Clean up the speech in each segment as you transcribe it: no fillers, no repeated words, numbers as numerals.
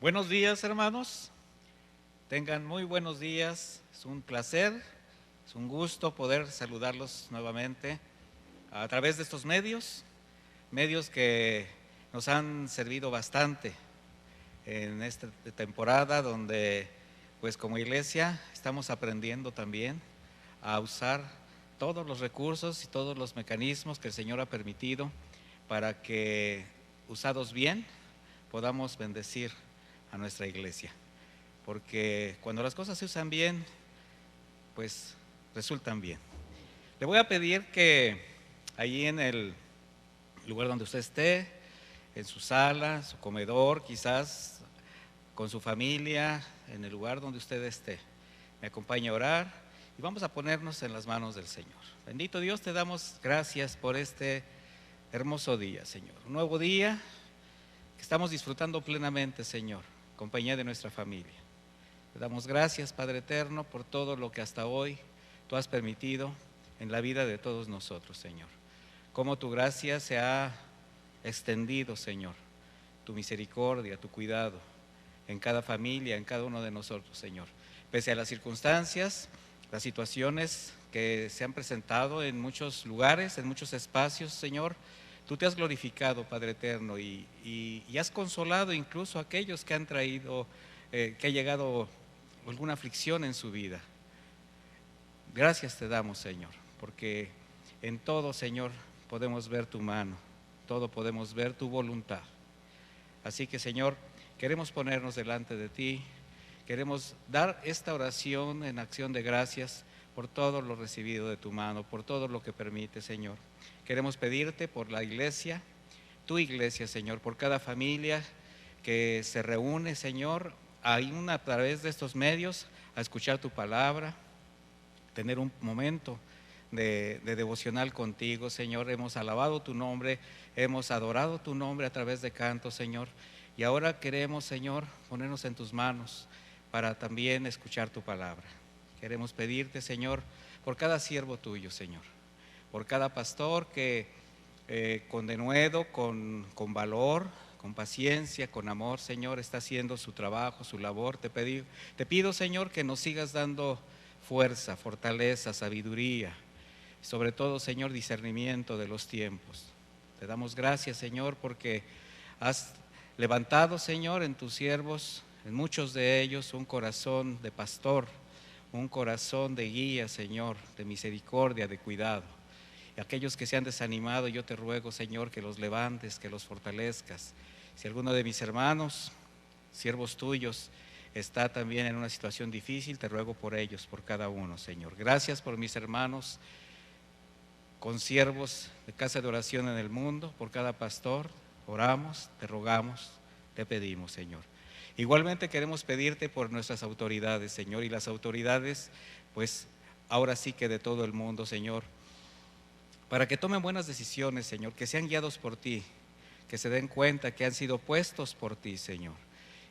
Buenos días, hermanos. Tengan muy buenos días. Es un placer, es un gusto poder saludarlos nuevamente a través de estos medios que nos han servido bastante en esta temporada donde pues como iglesia estamos aprendiendo también a usar todos los recursos y todos los mecanismos que el Señor ha permitido para que, usados bien, podamos bendecir a nuestra iglesia. Porque cuando las cosas se usan bien, pues resultan bien. Le voy a pedir que allí en el lugar donde usted esté, en su sala, su comedor, quizás con su familia, en el lugar donde usted esté, me acompañe a orar y vamos a ponernos en las manos del Señor. Bendito Dios, te damos gracias por este hermoso día, Señor. Un nuevo día que estamos disfrutando plenamente, Señor, en compañía de nuestra familia. Te damos gracias, Padre eterno, por todo lo que hasta hoy tú has permitido en la vida de todos nosotros, Señor. Cómo tu gracia se ha extendido, Señor, tu misericordia, tu cuidado en cada familia, en cada uno de nosotros, Señor. Pese a las circunstancias, las situaciones que se han presentado en muchos lugares, en muchos espacios, Señor, tú te has glorificado, Padre eterno, y has consolado incluso a aquellos que han traído, que ha llegado alguna aflicción en su vida. Gracias te damos, Señor, porque en todo, Señor, podemos ver tu mano, todo podemos ver tu voluntad. Así que, Señor, queremos ponernos delante de ti, queremos dar esta oración en acción de gracias por todo lo recibido de tu mano, por todo lo que permite, Señor. Queremos pedirte por la iglesia, tu iglesia, Señor, por cada familia que se reúne, Señor, aún a través de estos medios, a escuchar tu palabra, tener un momento de devocional contigo, Señor. Hemos alabado tu nombre, hemos adorado tu nombre a través de cantos, Señor. Y ahora queremos, Señor, ponernos en tus manos para también escuchar tu palabra. Queremos pedirte, Señor, por cada siervo tuyo, Señor, por cada pastor que con denuedo, con valor, con paciencia, con amor, Señor, está haciendo su trabajo, su labor. Te pido, Señor, que nos sigas dando fuerza, fortaleza, sabiduría, sobre todo, Señor, discernimiento de los tiempos. Te damos gracias, Señor, porque has levantado, Señor, en tus siervos, en muchos de ellos, un corazón de pastor, un corazón de guía, Señor, de misericordia, de cuidado. Y aquellos que se han desanimado, yo te ruego, Señor, que los levantes, que los fortalezcas. Si alguno de mis hermanos, siervos tuyos, está también en una situación difícil, te ruego por ellos, por cada uno, Señor. Gracias por mis hermanos consiervos de Casa de Oración en el mundo, por cada pastor, oramos, te rogamos, te pedimos, Señor. Igualmente queremos pedirte por nuestras autoridades, Señor, y las autoridades, pues ahora sí que de todo el mundo, Señor, para que tomen buenas decisiones, Señor, que sean guiados por ti, que se den cuenta que han sido puestos por ti, Señor,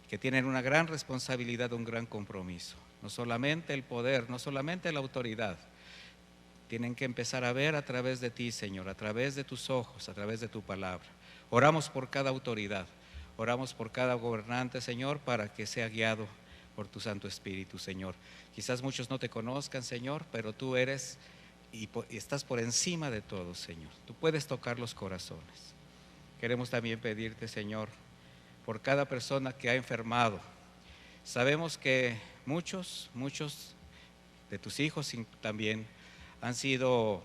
que tienen una gran responsabilidad, un gran compromiso. No solamente el poder, no solamente la autoridad, tienen que empezar a ver a través de ti, Señor, a través de tus ojos, a través de tu palabra. Oramos por cada autoridad, oramos por cada gobernante, Señor, para que sea guiado por tu Santo Espíritu, Señor. Quizás muchos no te conozcan, Señor, pero tú eres y estás por encima de todo, Señor. Tú puedes tocar los corazones. Queremos también pedirte, Señor, por cada persona que ha enfermado. Sabemos que muchos de tus hijos también han sido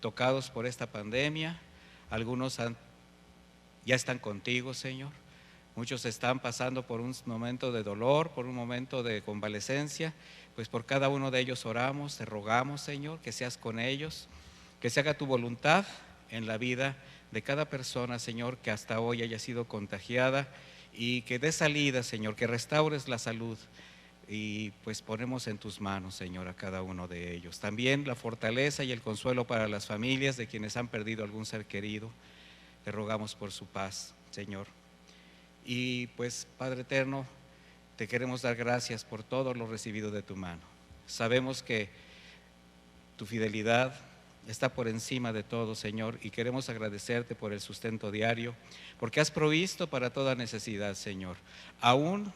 tocados por esta pandemia. Algunos ya están contigo, Señor. Muchos están pasando por un momento de dolor, por un momento de convalecencia. Pues por cada uno de ellos oramos, te rogamos, Señor, que seas con ellos, que se haga tu voluntad en la vida de cada persona, Señor, que hasta hoy haya sido contagiada, y que dé salida, Señor, que restaures la salud. Y pues ponemos en tus manos, Señor, a cada uno de ellos. También la fortaleza y el consuelo para las familias de quienes han perdido algún ser querido. Te rogamos por su paz, Señor. Y pues, Padre eterno, te queremos dar gracias por todo lo recibido de tu mano. Sabemos que tu fidelidad está por encima de todo, Señor, y queremos agradecerte por el sustento diario, porque has provisto para toda necesidad, Señor. Aún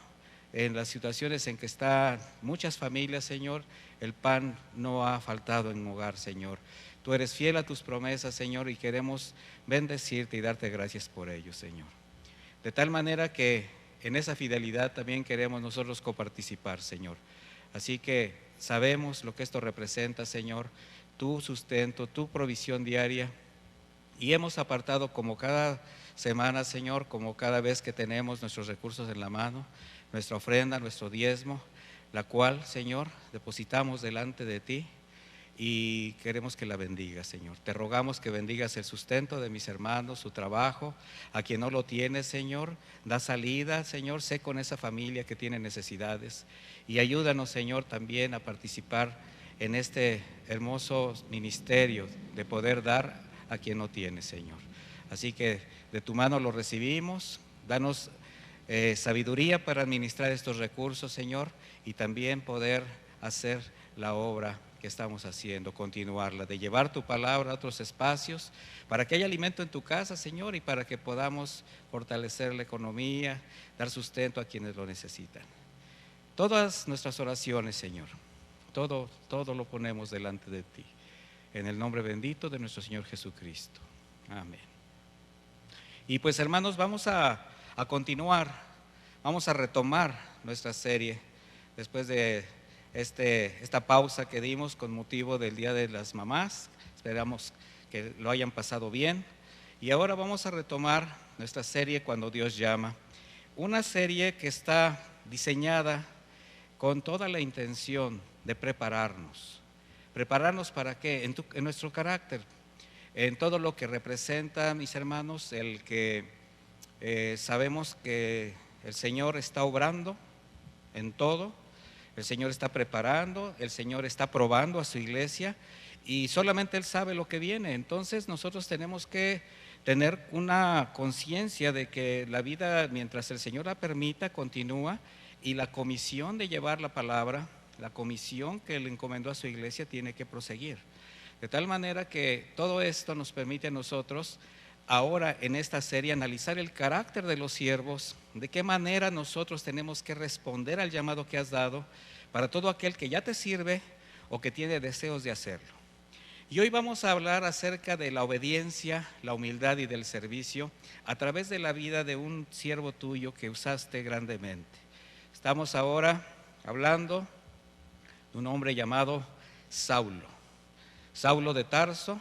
en las situaciones en que están muchas familias, Señor, el pan no ha faltado en un hogar, Señor. Tú eres fiel a tus promesas, Señor, y queremos bendecirte y darte gracias por ello, Señor. De tal manera que en esa fidelidad también queremos nosotros coparticipar, Señor. Así que sabemos lo que esto representa, Señor, tu sustento, tu provisión diaria, y hemos apartado como cada semana, Señor, como cada vez que tenemos nuestros recursos en la mano, nuestra ofrenda, nuestro diezmo, la cual, Señor, depositamos delante de ti y queremos que la bendigas, Señor. Te rogamos que bendigas el sustento de mis hermanos, su trabajo. A quien no lo tiene, Señor, da salida, Señor, sé con esa familia que tiene necesidades y ayúdanos, Señor, también a participar en este hermoso ministerio de poder dar a quien no tiene, Señor. Así que de tu mano lo recibimos, danos sabiduría para administrar estos recursos, Señor, y también poder hacer la obra que estamos haciendo, continuarla, de llevar tu palabra a otros espacios, para que haya alimento en tu casa, Señor, y para que podamos fortalecer la economía, dar sustento a quienes lo necesitan. Todas nuestras oraciones, Señor, todo lo ponemos delante de ti, en el nombre bendito de nuestro Señor Jesucristo. Amén. Y pues, hermanos, vamos a continuar, vamos a retomar nuestra serie después de esta pausa que dimos con motivo del Día de las Mamás. Esperamos que lo hayan pasado bien. Y ahora vamos a retomar nuestra serie Cuando Dios llama, una serie que está diseñada con toda la intención de prepararnos. ¿Prepararnos para qué? En nuestro carácter, en todo lo que representa, mis hermanos, el que sabemos que el Señor está obrando en todo, el Señor está preparando, el Señor está probando a su iglesia y solamente Él sabe lo que viene. Entonces nosotros tenemos que tener una conciencia de que la vida, mientras el Señor la permita, continúa, y la comisión de llevar la palabra, la comisión que Él encomendó a su iglesia tiene que proseguir. De tal manera que todo esto nos permite a nosotros ahora en esta serie analizar el carácter de los siervos, de qué manera nosotros tenemos que responder al llamado que has dado para todo aquel que ya te sirve o que tiene deseos de hacerlo. Y hoy vamos a hablar acerca de la obediencia, la humildad y del servicio a través de la vida de un siervo tuyo que usaste grandemente. Estamos ahora hablando de un hombre llamado Saulo. Saulo de Tarso,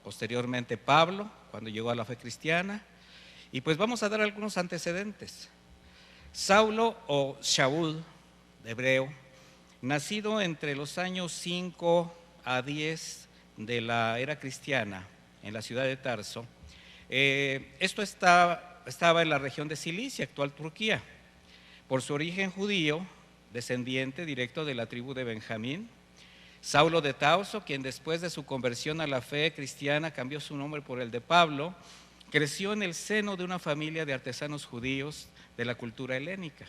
posteriormente Pablo, cuando llegó a la fe cristiana. Y pues vamos a dar algunos antecedentes. Saulo o Shaul, de hebreo, nacido entre los años 5 a 10 de la era cristiana en la ciudad de Tarso. Esto estaba en la región de Cilicia, actual Turquía. Por su origen judío, descendiente directo de la tribu de Benjamín, Saulo de Tarso, quien después de su conversión a la fe cristiana cambió su nombre por el de Pablo, creció en el seno de una familia de artesanos judíos de la cultura helénica.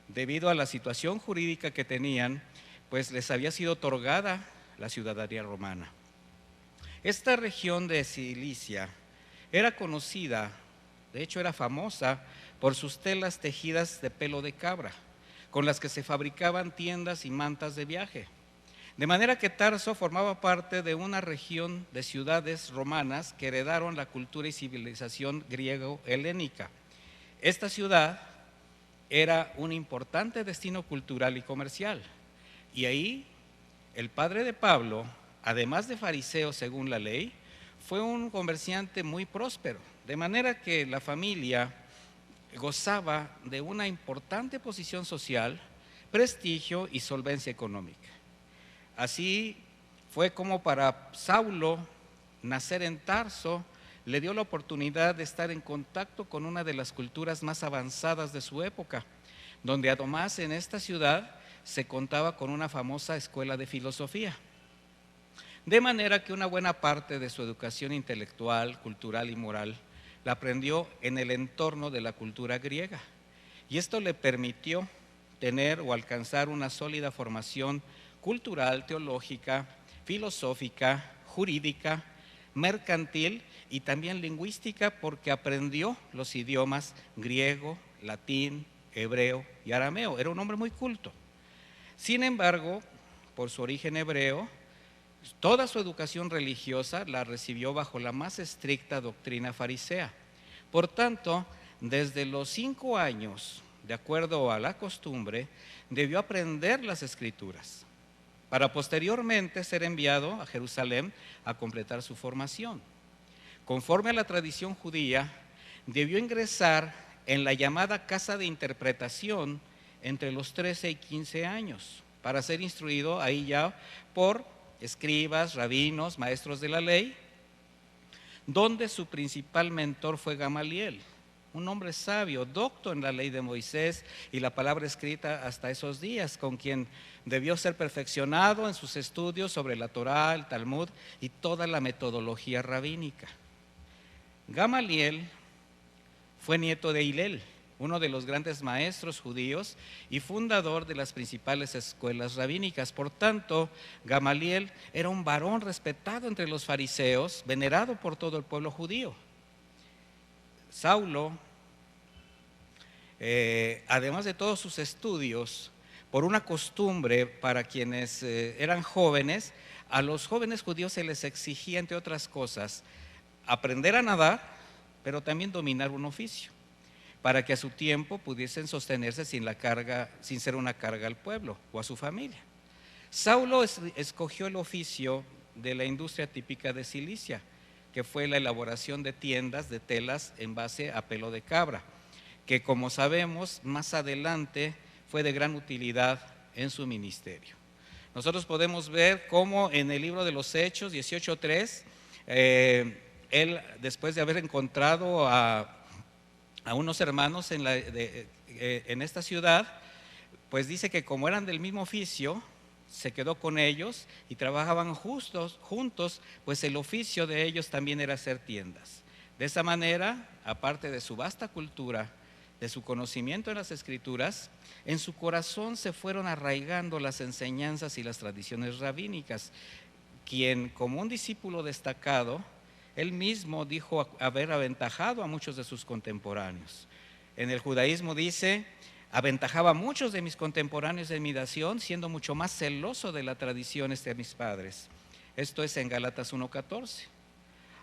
Debido a la situación jurídica que tenían, pues les había sido otorgada la ciudadanía romana. Esta región de Cilicia era conocida, de hecho era famosa, por sus telas tejidas de pelo de cabra, con las que se fabricaban tiendas y mantas de viaje. De manera que Tarso formaba parte de una región de ciudades romanas que heredaron la cultura y civilización griego-helénica. Esta ciudad era un importante destino cultural y comercial. Y ahí el padre de Pablo, además de fariseo según la ley, fue un comerciante muy próspero, de manera que la familia gozaba de una importante posición social, prestigio y solvencia económica. Así fue como para Saulo nacer en Tarso le dio la oportunidad de estar en contacto con una de las culturas más avanzadas de su época, donde además en esta ciudad se contaba con una famosa escuela de filosofía. De manera que una buena parte de su educación intelectual, cultural y moral la aprendió en el entorno de la cultura griega. Y esto le permitió tener o alcanzar una sólida formación cultural, teológica, filosófica, jurídica, mercantil y también lingüística, porque aprendió los idiomas griego, latín, hebreo y arameo. Era un hombre muy culto. Sin embargo, por su origen hebreo, toda su educación religiosa la recibió bajo la más estricta doctrina farisea. Por tanto, desde los 5 años, de acuerdo a la costumbre, debió aprender las Escrituras, para posteriormente ser enviado a Jerusalén a completar su formación. Conforme a la tradición judía, debió ingresar en la llamada casa de interpretación entre los 13 y 15 años, para ser instruido ahí ya por escribas, rabinos, maestros de la ley, donde su principal mentor fue Gamaliel, un hombre sabio, docto en la ley de Moisés y la palabra escrita hasta esos días, con quien debió ser perfeccionado en sus estudios sobre la Torá, el Talmud y toda la metodología rabínica. Gamaliel fue nieto de Hillel, uno de los grandes maestros judíos y fundador de las principales escuelas rabínicas. Por tanto, Gamaliel era un varón respetado entre los fariseos, venerado por todo el pueblo judío. Saulo, además de todos sus estudios, por una costumbre para quienes eran jóvenes, a los jóvenes judíos se les exigía, entre otras cosas, aprender a nadar, pero también dominar un oficio, para que a su tiempo pudiesen sostenerse sin ser una carga al pueblo o a su familia. Saulo escogió el oficio de la industria típica de Cilicia, que fue la elaboración de tiendas de telas en base a pelo de cabra, que como sabemos más adelante fue de gran utilidad en su ministerio. Nosotros podemos ver cómo en el libro de los Hechos 18:3, él, después de haber encontrado a unos hermanos en esta ciudad, pues dice que como eran del mismo oficio, se quedó con ellos y trabajaban juntos, pues el oficio de ellos también era hacer tiendas. De esa manera, aparte de su vasta cultura, de su conocimiento en las Escrituras, en su corazón se fueron arraigando las enseñanzas y las tradiciones rabínicas, quien como un discípulo destacado, él mismo dijo haber aventajado a muchos de sus contemporáneos. En el judaísmo dice: aventajaba a muchos de mis contemporáneos en mi nación, siendo mucho más celoso de las tradiciones de mis padres. Esto es en Gálatas 1:14.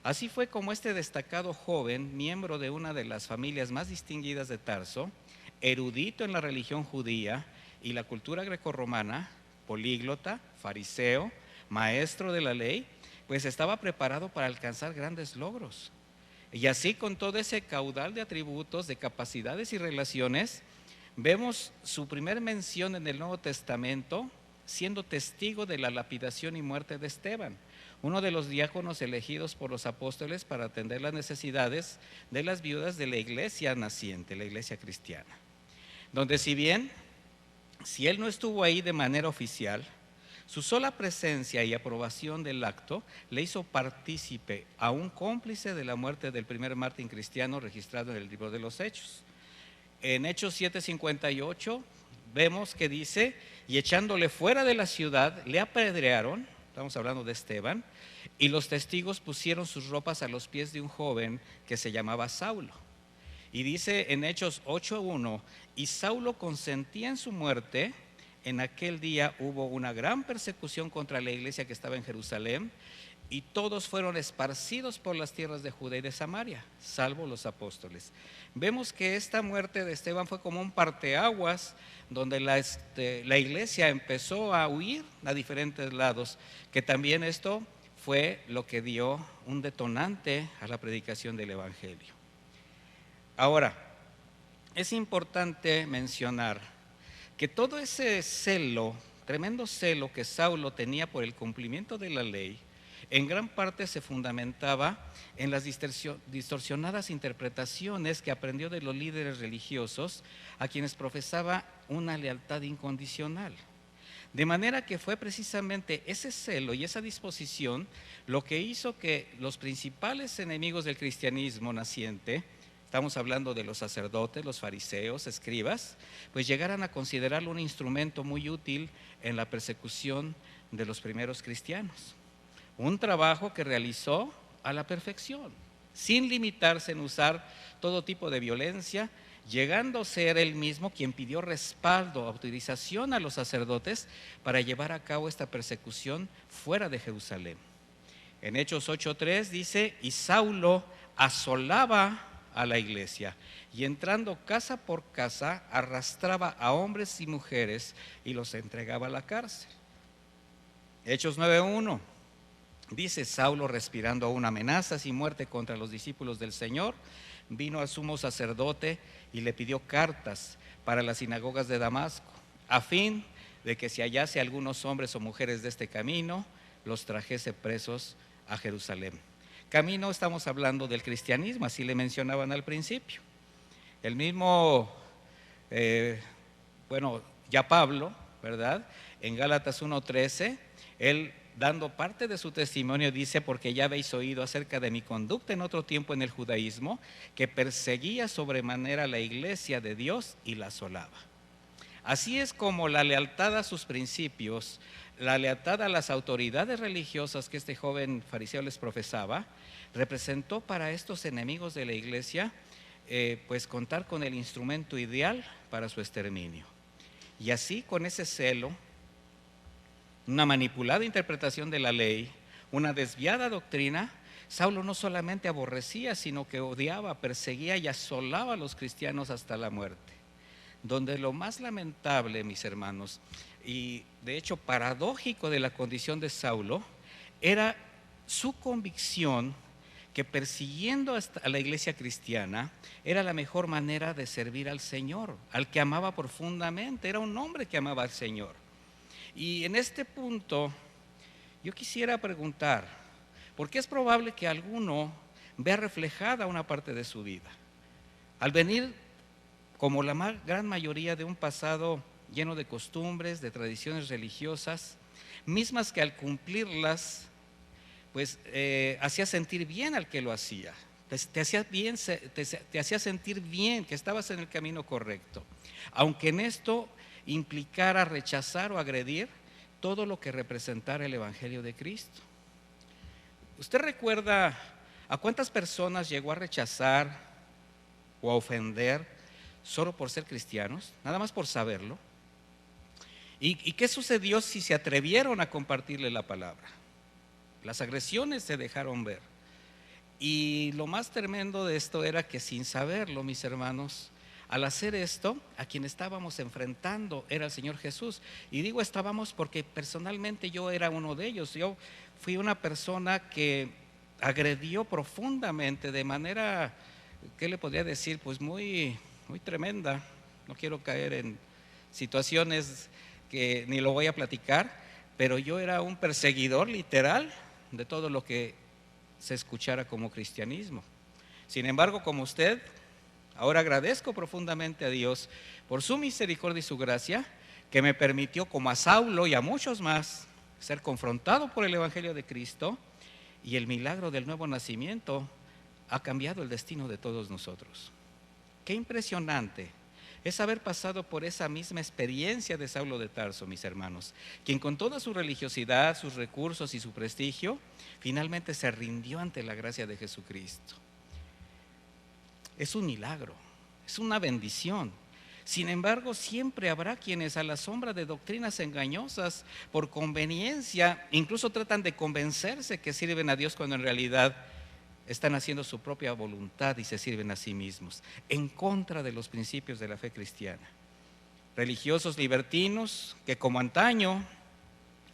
Así fue como este destacado joven, miembro de una de las familias más distinguidas de Tarso, erudito en la religión judía y la cultura grecorromana, políglota, fariseo, maestro de la ley, pues estaba preparado para alcanzar grandes logros. Y así, con todo ese caudal de atributos, de capacidades y relaciones, vemos su primer mención en el Nuevo Testamento siendo testigo de la lapidación y muerte de Esteban, uno de los diáconos elegidos por los apóstoles para atender las necesidades de las viudas de la iglesia naciente, la iglesia cristiana. Donde si él no estuvo ahí de manera oficial, su sola presencia y aprobación del acto le hizo partícipe, aún cómplice de la muerte del primer mártir cristiano registrado en el libro de los Hechos. En Hechos 7:58 vemos que dice: y echándole fuera de la ciudad, le apedrearon, estamos hablando de Esteban, y los testigos pusieron sus ropas a los pies de un joven que se llamaba Saulo. Y dice en Hechos 8:1, y Saulo consentía en su muerte. En aquel día hubo una gran persecución contra la iglesia que estaba en Jerusalén, y todos fueron esparcidos por las tierras de Judea y de Samaria, salvo los apóstoles. Vemos que esta muerte de Esteban fue como un parteaguas, donde la iglesia empezó a huir a diferentes lados, que también esto fue lo que dio un detonante a la predicación del evangelio. Ahora, es importante mencionar que todo ese celo, tremendo celo que Saulo tenía por el cumplimiento de la ley, en gran parte se fundamentaba en las distorsionadas interpretaciones que aprendió de los líderes religiosos, a quienes profesaba una lealtad incondicional. De manera que fue precisamente ese celo y esa disposición lo que hizo que los principales enemigos del cristianismo naciente, estamos hablando de los sacerdotes, los fariseos, escribas, pues llegaran a considerarlo un instrumento muy útil en la persecución de los primeros cristianos. Un trabajo que realizó a la perfección, sin limitarse en usar todo tipo de violencia, llegando a ser él mismo quien pidió respaldo, autorización a los sacerdotes para llevar a cabo esta persecución fuera de Jerusalén. En Hechos 8:3 dice, y Saulo asolaba a la iglesia y entrando casa por casa arrastraba a hombres y mujeres y los entregaba a la cárcel. Hechos 9:1 dice, Saulo respirando aún amenazas y muerte contra los discípulos del Señor, vino al sumo sacerdote y le pidió cartas para las sinagogas de Damasco, a fin de que si hallase algunos hombres o mujeres de este camino, los trajese presos a Jerusalén. Camino, estamos hablando del cristianismo, así le mencionaban al principio. El mismo, ya Pablo, ¿verdad? En Gálatas 1:13, él dando parte de su testimonio dice, porque ya habéis oído acerca de mi conducta en otro tiempo en el judaísmo, que perseguía sobremanera la iglesia de Dios y la asolaba. Así es como la lealtad a sus principios, la lealtad a las autoridades religiosas que este joven fariseo les profesaba, representó para estos enemigos de la iglesia, pues contar con el instrumento ideal para su exterminio. Y así, con ese celo, una manipulada interpretación de la ley, una desviada doctrina, Saulo no solamente aborrecía, sino que odiaba, perseguía y asolaba a los cristianos hasta la muerte. Donde lo más lamentable, mis hermanos, y de hecho paradójico de la condición de Saulo, era su convicción que persiguiendo a la iglesia cristiana era la mejor manera de servir al Señor, al que amaba profundamente. Era un hombre que amaba al Señor. Y en este punto yo quisiera preguntar, ¿por qué es probable que alguno vea reflejada una parte de su vida? Al venir como la gran mayoría de un pasado lleno de costumbres, de tradiciones religiosas, mismas que al cumplirlas, pues hacía sentir bien al que lo hacía, te hacía sentir bien que estabas en el camino correcto, aunque en esto implicara rechazar o agredir todo lo que representara el Evangelio de Cristo. ¿Usted recuerda a cuántas personas llegó a rechazar o a ofender solo por ser cristianos, nada más por saberlo? ¿Y qué sucedió si se atrevieron a compartirle la palabra? Las agresiones se dejaron ver. Y lo más tremendo de esto era que sin saberlo, mis hermanos, al hacer esto, a quien estábamos enfrentando era el Señor Jesús. Y digo estábamos porque personalmente yo era uno de ellos. Yo fui una persona que agredió profundamente de manera, ¿qué le podría decir? Pues muy tremenda. No quiero caer en situaciones que ni lo voy a platicar, pero yo era un perseguidor literal de todo lo que se escuchara como cristianismo. Sin embargo, como usted, ahora agradezco profundamente a Dios por su misericordia y su gracia, que me permitió, como a Saulo y a muchos más, ser confrontado por el Evangelio de Cristo, y el milagro del nuevo nacimiento ha cambiado el destino de todos nosotros. Qué impresionante es haber pasado por esa misma experiencia de Saulo de Tarso, mis hermanos, quien con toda su religiosidad, sus recursos y su prestigio, finalmente se rindió ante la gracia de Jesucristo. Es un milagro, es una bendición. Sin embargo, siempre habrá quienes a la sombra de doctrinas engañosas, por conveniencia, incluso tratan de convencerse que sirven a Dios cuando en realidad están haciendo su propia voluntad y se sirven a sí mismos, en contra de los principios de la fe cristiana. Religiosos libertinos que, como antaño,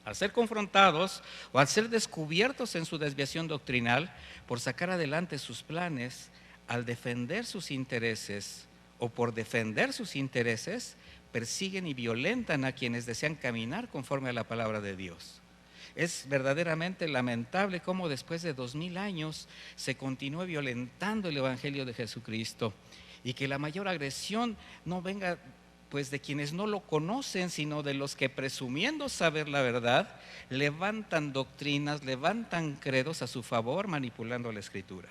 al ser confrontados o al ser descubiertos en su desviación doctrinal, por sacar adelante sus planes, al defender sus intereses o por defender sus intereses, persiguen y violentan a quienes desean caminar conforme a la palabra de Dios. Es verdaderamente lamentable cómo después de 2000 años se continúa violentando el Evangelio de Jesucristo, y que la mayor agresión no venga pues de quienes no lo conocen, sino de los que, presumiendo saber la verdad, levantan doctrinas, levantan credos a su favor, manipulando la Escritura.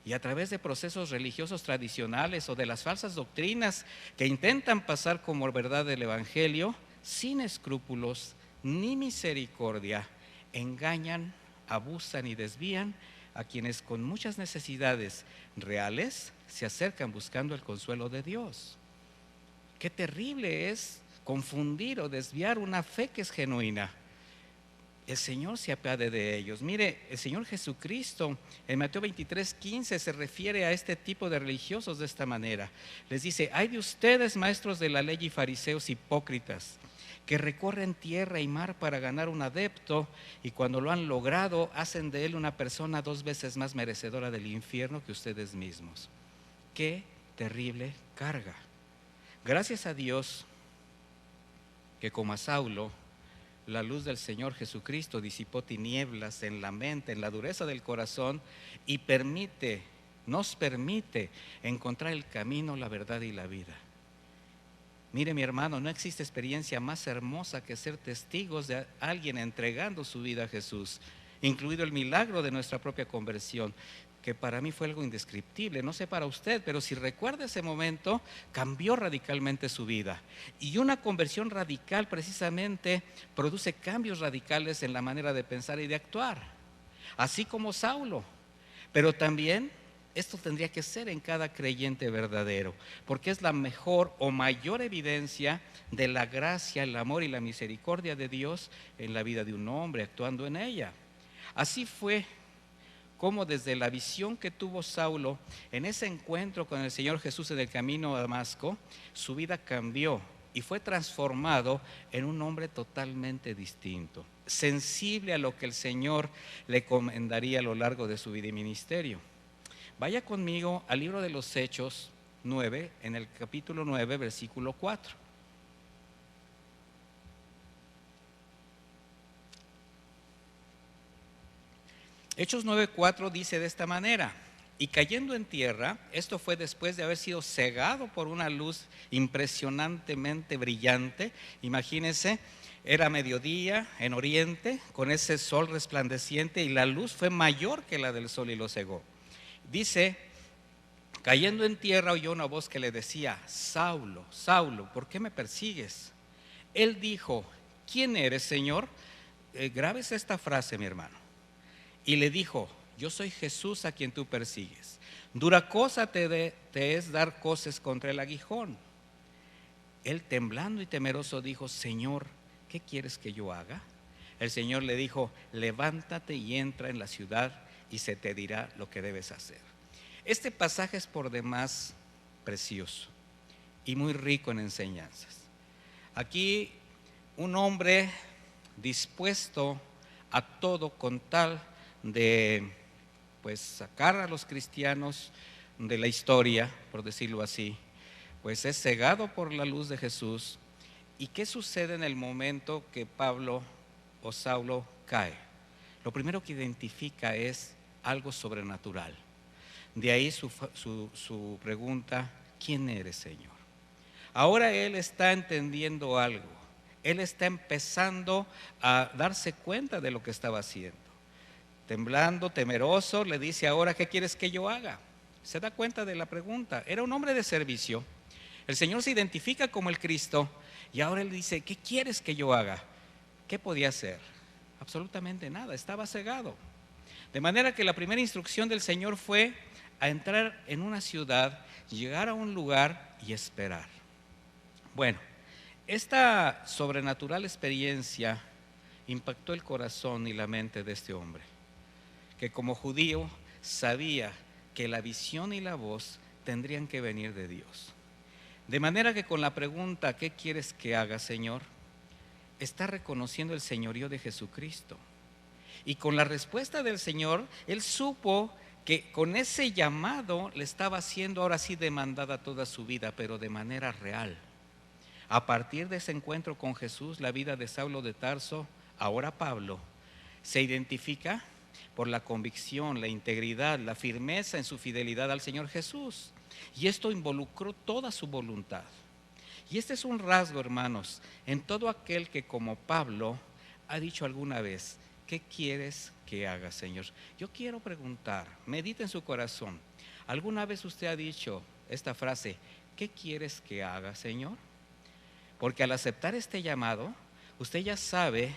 Y a través de procesos religiosos tradicionales o de las falsas doctrinas que intentan pasar como verdad del Evangelio, sin escrúpulos ni misericordia, engañan, abusan y desvían a quienes con muchas necesidades reales se acercan buscando el consuelo de Dios. Qué terrible es confundir o desviar una fe que es genuina. El Señor se apiade de ellos. Mire, el Señor Jesucristo en Mateo 23:15 se refiere a este tipo de religiosos de esta manera. Les dice: ay de ustedes, maestros de la ley y fariseos hipócritas, que recorren tierra y mar para ganar un adepto, y cuando lo han logrado hacen de él una persona 2 veces más merecedora del infierno que ustedes mismos. Qué terrible carga. Gracias a Dios que, como a Saulo, la luz del Señor Jesucristo disipó tinieblas en la mente, en la dureza del corazón, y nos permite encontrar el camino, la verdad y la vida. Mire, mi hermano, no existe experiencia más hermosa que ser testigos de alguien entregando su vida a Jesús, incluido el milagro de nuestra propia conversión, que para mí fue algo indescriptible. No sé para usted, pero si recuerda ese momento, cambió radicalmente su vida. Y una conversión radical precisamente produce cambios radicales en la manera de pensar y de actuar, así como Saulo. Pero también esto tendría que ser en cada creyente verdadero, porque es la mejor o mayor evidencia de la gracia, el amor y la misericordia de Dios en la vida de un hombre, actuando en ella. Así fue como desde la visión que tuvo Saulo en ese encuentro con el Señor Jesús en el camino a Damasco, su vida cambió y fue transformado en un hombre totalmente distinto, sensible a lo que el Señor le encomendaría a lo largo de su vida y ministerio. Vaya conmigo al libro de los Hechos 9, en el capítulo 9, versículo 4. Hechos 9:4 dice de esta manera: y cayendo en tierra, esto fue después de haber sido cegado por una luz impresionantemente brillante. Imagínense, era mediodía en oriente, con ese sol resplandeciente, y la luz fue mayor que la del sol y lo cegó. Dice: cayendo en tierra oyó una voz que le decía: Saulo, Saulo, ¿por qué me persigues? Él dijo: ¿quién eres, Señor? Grábese esta frase, mi hermano. Y le dijo: yo soy Jesús a quien tú persigues. Dura cosa te es dar coces contra el aguijón. Él, temblando y temeroso, dijo: Señor, ¿qué quieres que yo haga? El Señor le dijo: levántate y entra en la ciudad y se te dirá lo que debes hacer. Este pasaje es por demás precioso y muy rico en enseñanzas. Aquí un hombre dispuesto a todo con tal de sacar a los cristianos de la historia, por decirlo así, pues es cegado por la luz de Jesús. ¿Y qué sucede en el momento que Pablo o Saulo cae? Lo primero que identifica es algo sobrenatural. De ahí su pregunta: ¿quién eres, Señor? Ahora él está entendiendo algo. Él está empezando a darse cuenta de lo que estaba haciendo. Temblando, temeroso, le dice: ahora, ¿qué quieres que yo haga? Se da cuenta de la pregunta. Era un hombre de servicio. El Señor se identifica como el Cristo y ahora él dice: ¿qué quieres que yo haga? ¿Qué podía hacer? Absolutamente nada, estaba cegado. De manera que la primera instrucción del Señor fue a entrar en una ciudad, llegar a un lugar y esperar. Bueno, esta sobrenatural experiencia impactó el corazón y la mente de este hombre, que como judío sabía que la visión y la voz tendrían que venir de Dios. De manera que con la pregunta: ¿qué quieres que haga, Señor?, está reconociendo el señorío de Jesucristo. Y con la respuesta del Señor, él supo que con ese llamado le estaba siendo ahora sí demandada toda su vida, pero de manera real. A partir de ese encuentro con Jesús, la vida de Saulo de Tarso, ahora Pablo, se identifica por la convicción, la integridad, la firmeza en su fidelidad al Señor Jesús. Y esto involucró toda su voluntad. Y este es un rasgo, hermanos, en todo aquel que, como Pablo, ha dicho alguna vez: ¿qué quieres que haga, Señor? Yo quiero preguntar, medita en su corazón. ¿Alguna vez usted ha dicho esta frase: ¿qué quieres que haga, Señor? Porque al aceptar este llamado, usted ya sabe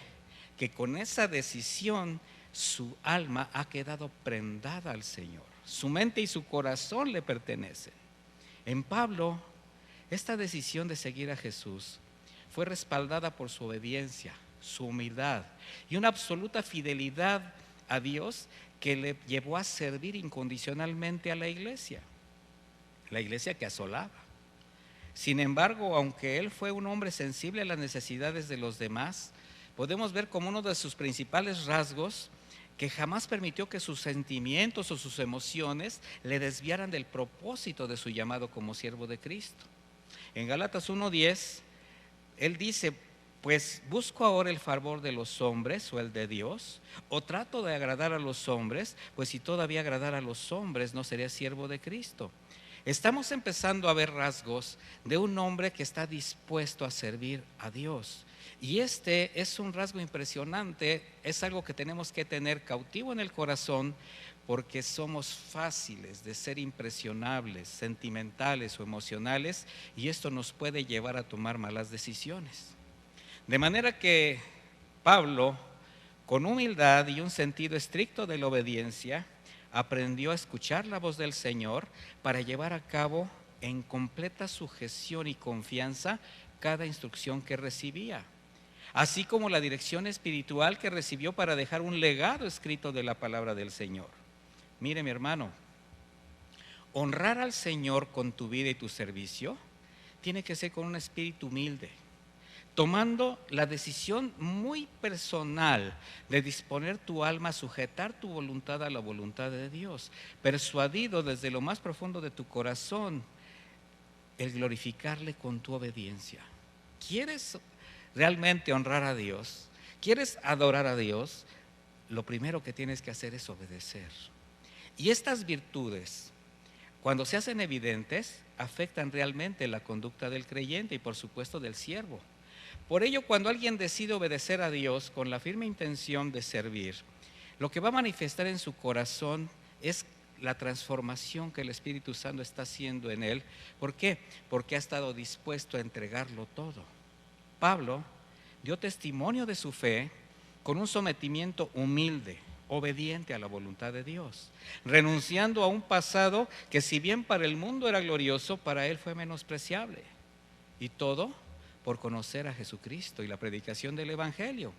que con esa decisión su alma ha quedado prendada al Señor. Su mente y su corazón le pertenecen. En Pablo, esta decisión de seguir a Jesús fue respaldada por su obediencia, su humildad y una absoluta fidelidad a Dios que le llevó a servir incondicionalmente a la iglesia que asolaba. Sin embargo, aunque él fue un hombre sensible a las necesidades de los demás, podemos ver como uno de sus principales rasgos que jamás permitió que sus sentimientos o sus emociones le desviaran del propósito de su llamado como siervo de Cristo. En Gálatas 1:10, él dice: pues busco ahora el favor de los hombres o el de Dios, o trato de agradar a los hombres, pues si todavía agradara a los hombres no sería siervo de Cristo. Estamos empezando a ver rasgos de un hombre que está dispuesto a servir a Dios. Y este es un rasgo impresionante, es algo que tenemos que tener cautivo en el corazón, porque somos fáciles de ser impresionables, sentimentales o emocionales, y esto nos puede llevar a tomar malas decisiones. De manera que Pablo, con humildad y un sentido estricto de la obediencia, aprendió a escuchar la voz del Señor para llevar a cabo en completa sujeción y confianza cada instrucción que recibía, así como la dirección espiritual que recibió para dejar un legado escrito de la palabra del Señor. Mire, mi hermano, honrar al Señor con tu vida y tu servicio tiene que ser con un espíritu humilde, tomando la decisión muy personal de disponer tu alma a sujetar tu voluntad a la voluntad de Dios, persuadido desde lo más profundo de tu corazón el glorificarle con tu obediencia. ¿Quieres realmente honrar a Dios? ¿Quieres adorar a Dios? Lo primero que tienes que hacer es obedecer. Y estas virtudes, cuando se hacen evidentes, afectan realmente la conducta del creyente y por supuesto del siervo. Por ello, cuando alguien decide obedecer a Dios con la firme intención de servir, lo que va a manifestar en su corazón es la transformación que el Espíritu Santo está haciendo en él. ¿Por qué? Porque ha estado dispuesto a entregarlo todo. Pablo dio testimonio de su fe con un sometimiento humilde, obediente a la voluntad de Dios, renunciando a un pasado que, si bien para el mundo era glorioso, para él fue menospreciable. Y todo por conocer a Jesucristo y la predicación del Evangelio.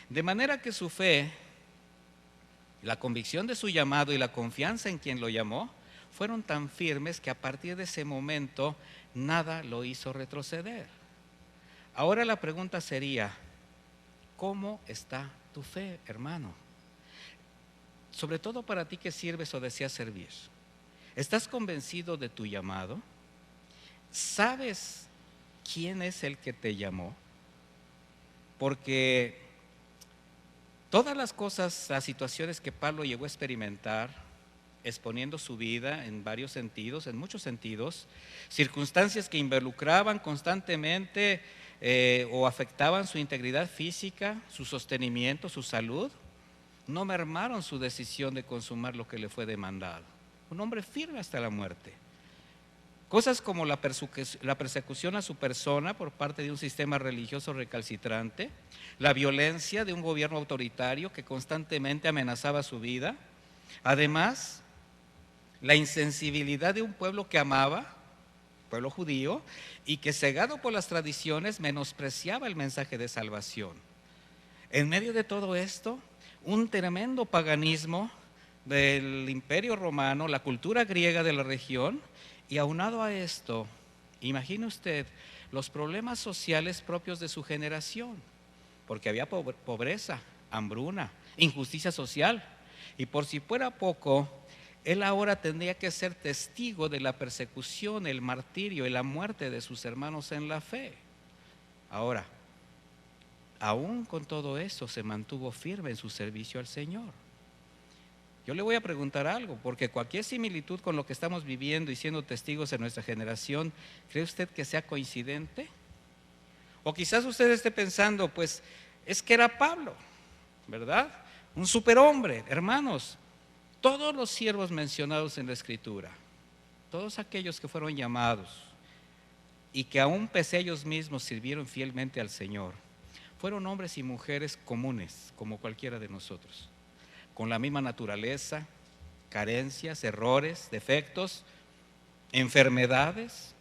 De manera que su fe, la convicción de su llamado y la confianza en quien lo llamó fueron tan firmes que a partir de ese momento nada lo hizo retroceder. Ahora la pregunta sería: ¿cómo está tu fe, hermano? Sobre todo para ti que sirves o deseas servir. ¿Estás convencido de tu llamado? ¿Sabes quién es el que te llamó? Porque todas las cosas, las situaciones que Pablo llegó a experimentar, exponiendo su vida en varios sentidos, en muchos sentidos, circunstancias que involucraban constantemente o afectaban su integridad física, su sostenimiento, su salud, no mermaron su decisión de consumar lo que le fue demandado. Un hombre firme hasta la muerte. Cosas como la persecución a su persona por parte de un sistema religioso recalcitrante, la violencia de un gobierno autoritario que constantemente amenazaba su vida, además, la insensibilidad de un pueblo que amaba, pueblo judío, y que, cegado por las tradiciones, menospreciaba el mensaje de salvación. En medio de todo esto, un tremendo paganismo del Imperio Romano, la cultura griega de la región, y aunado a esto, imagine usted los problemas sociales propios de su generación, porque había pobreza, hambruna, injusticia social, y por si fuera poco, él ahora tendría que ser testigo de la persecución, el martirio y la muerte de sus hermanos en la fe. Ahora, aún con todo eso, se mantuvo firme en su servicio al Señor. Yo le voy a preguntar algo, porque cualquier similitud con lo que estamos viviendo y siendo testigos en nuestra generación, ¿cree usted que sea coincidente? O quizás usted esté pensando, pues es que era Pablo, ¿verdad? Un superhombre. Hermanos, todos los siervos mencionados en la Escritura, todos aquellos que fueron llamados y que aún pese a ellos mismos sirvieron fielmente al Señor, fueron hombres y mujeres comunes, como cualquiera de nosotros. con la misma naturaleza, carencias, errores, defectos, enfermedades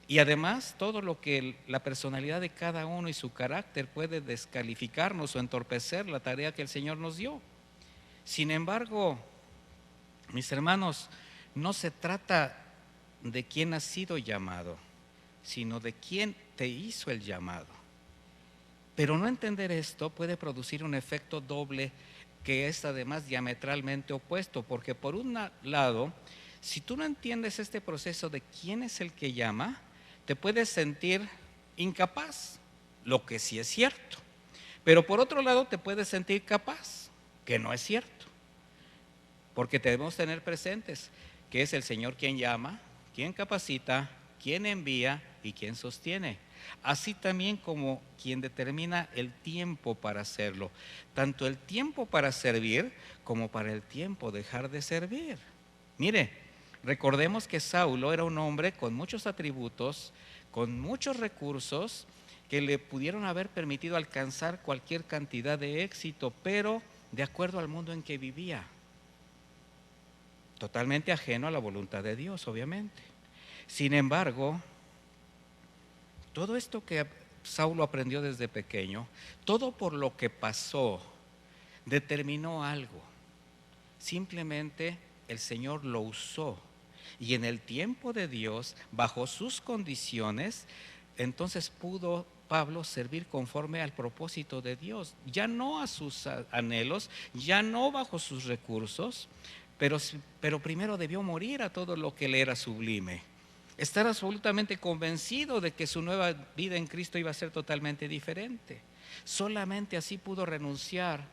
y además todo lo que la personalidad de cada uno y su carácter puede descalificarnos o entorpecer la tarea que el Señor nos dio. Sin embargo, mis hermanos, no se trata de quién has sido llamado, sino de quién te hizo el llamado. Pero no entender esto puede producir un efecto doble que es además diametralmente opuesto, porque por un lado, si tú no entiendes este proceso de quién es el que llama, te puedes sentir incapaz, lo que sí es cierto. Pero por otro lado te puedes sentir capaz, que no es cierto. Porque debemos tener presentes que es el Señor quien llama, quien capacita, quien envía y quien sostiene. Así también como quien determina el tiempo para hacerlo, tanto el tiempo para servir como para el tiempo dejar de servir. Mire, recordemos que Saulo era un hombre con muchos atributos, con muchos recursos que le pudieron haber permitido alcanzar cualquier cantidad de éxito, pero de acuerdo al mundo en que vivía, totalmente ajeno a la voluntad de Dios, obviamente. Sin embargo, todo esto que Saulo aprendió desde pequeño, todo por lo que pasó, determinó algo. Simplemente el Señor lo usó y en el tiempo de Dios, bajo sus condiciones, entonces pudo Pablo servir conforme al propósito de Dios, ya no a sus anhelos, ya no bajo sus recursos, pero primero debió morir a todo lo que le era sublime. Estar absolutamente convencido de que su nueva vida en Cristo iba a ser totalmente diferente. Solamente así pudo renunciar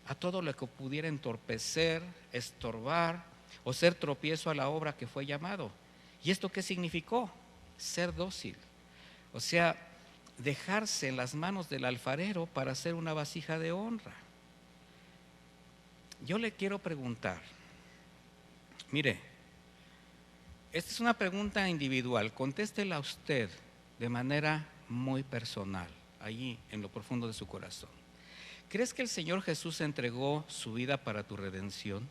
a todo lo que pudiera entorpecer, estorbar o ser tropiezo a la obra que fue llamado. ¿Y esto qué significó? Ser dócil. O sea, dejarse en las manos del alfarero para hacer una vasija de honra. Yo le quiero preguntar, mire, esta es una pregunta individual, contéstela usted de manera muy personal, allí en lo profundo de su corazón. ¿Crees que el Señor Jesús entregó su vida para tu redención?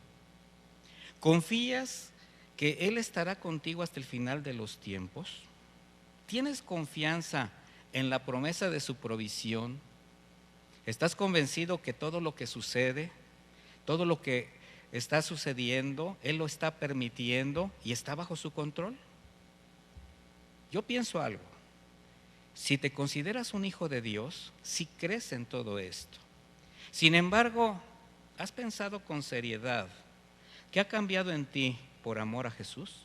¿Confías que Él estará contigo hasta el final de los tiempos? ¿Tienes confianza en la promesa de su provisión? ¿Estás convencido que todo lo que sucede, todo lo que está sucediendo, Él lo está permitiendo y está bajo su control? Yo pienso algo. Si te consideras un hijo de Dios, si crees en todo esto. Sin embargo, ¿has pensado con seriedad qué ha cambiado en ti por amor a Jesús?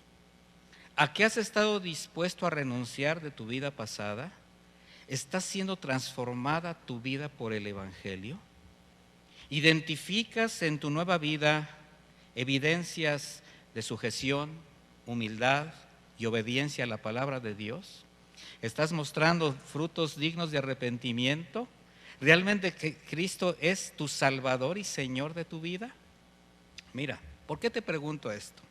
¿A qué has estado dispuesto a renunciar de tu vida pasada? ¿Está siendo transformada tu vida por el Evangelio? ¿Identificas en tu nueva vida evidencias de sujeción, humildad y obediencia a la palabra de Dios? ¿Estás mostrando frutos dignos de arrepentimiento? ¿Realmente que Cristo es tu Salvador y Señor de tu vida? Mira, ¿por qué te pregunto esto?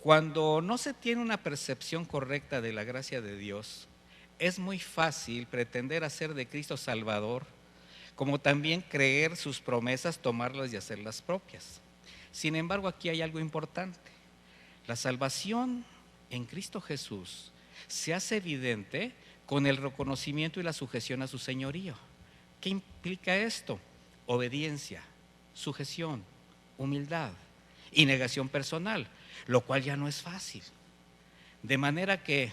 Cuando no se tiene una percepción correcta de la gracia de Dios, es muy fácil pretender hacer de Cristo Salvador, como también creer sus promesas, tomarlas y hacerlas propias. Sin embargo, aquí hay algo importante. La salvación en Cristo Jesús se hace evidente con el reconocimiento y la sujeción a su señorío. ¿Qué implica esto? Obediencia, sujeción, humildad y negación personal, lo cual ya no es fácil. De manera que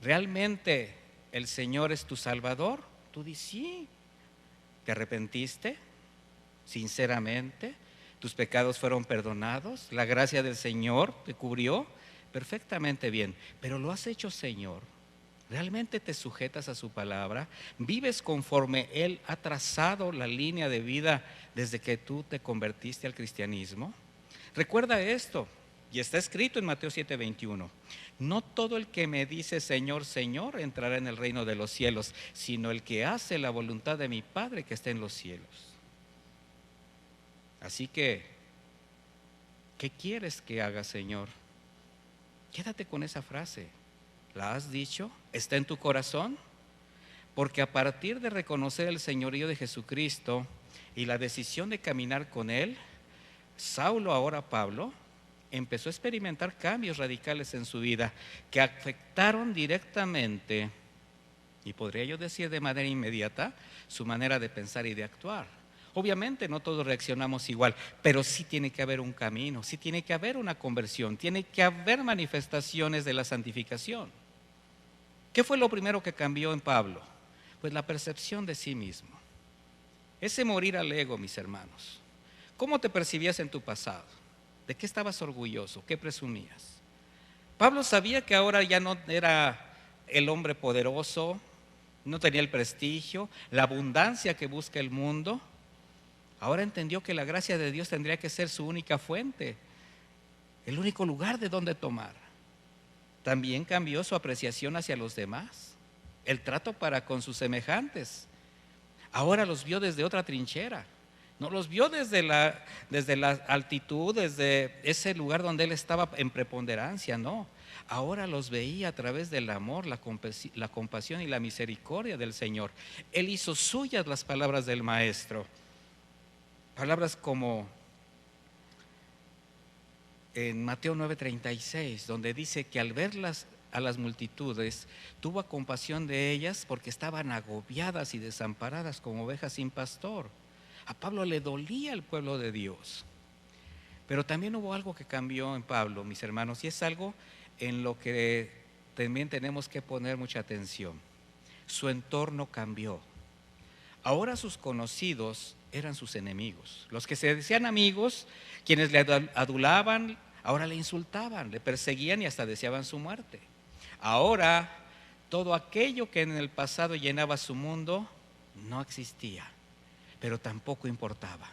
realmente el Señor es tu Salvador. Tú dices, sí. ¿Te arrepentiste? Sinceramente, tus pecados fueron perdonados, la gracia del Señor te cubrió perfectamente bien, pero lo has hecho, Señor. ¿Realmente te sujetas a su palabra? ¿Vives conforme Él ha trazado la línea de vida desde que tú te convertiste al cristianismo? Recuerda esto, y está escrito en Mateo 7:21. No todo el que me dice Señor, Señor entrará en el reino de los cielos, sino el que hace la voluntad de mi Padre que está en los cielos. Así que, ¿qué quieres que haga, Señor? Quédate con esa frase. ¿La has dicho? ¿Está en tu corazón? Porque a partir de reconocer el señorío de Jesucristo, y la decisión de caminar con él, Saulo, ahora Pablo, empezó a experimentar cambios radicales en su vida que afectaron directamente, y podría yo decir de manera inmediata, su manera de pensar y de actuar. Obviamente no todos reaccionamos igual, pero sí tiene que haber un camino, sí tiene que haber una conversión, tiene que haber manifestaciones de la santificación. ¿Qué fue lo primero que cambió en Pablo? Pues la percepción de sí mismo. Ese morir al ego, mis hermanos. ¿Cómo te percibías en tu pasado? ¿De qué estabas orgulloso? ¿Qué presumías? Pablo sabía que ahora ya no era el hombre poderoso, no tenía el prestigio, la abundancia que busca el mundo. Ahora entendió que la gracia de Dios tendría que ser su única fuente, el único lugar de donde tomar. También cambió su apreciación hacia los demás, el trato para con sus semejantes. Ahora los vio desde otra trinchera. No los vio desde la altitud, desde ese lugar donde él estaba en preponderancia, no. Ahora los veía a través del amor, la compasión y la misericordia del Señor. Él hizo suyas las palabras del Maestro. Palabras como en Mateo 9:36, donde dice que al verlas a las multitudes, tuvo compasión de ellas porque estaban agobiadas y desamparadas como ovejas sin pastor. A Pablo le dolía el pueblo de Dios. Pero también hubo algo que cambió en Pablo, mis hermanos, y es algo en lo que también tenemos que poner mucha atención. Su entorno cambió. Ahora sus conocidos eran sus enemigos. Los que se decían amigos, quienes le adulaban, ahora le insultaban, le perseguían y hasta deseaban su muerte. Ahora, todo aquello que en el pasado llenaba su mundo no existía, pero tampoco importaba.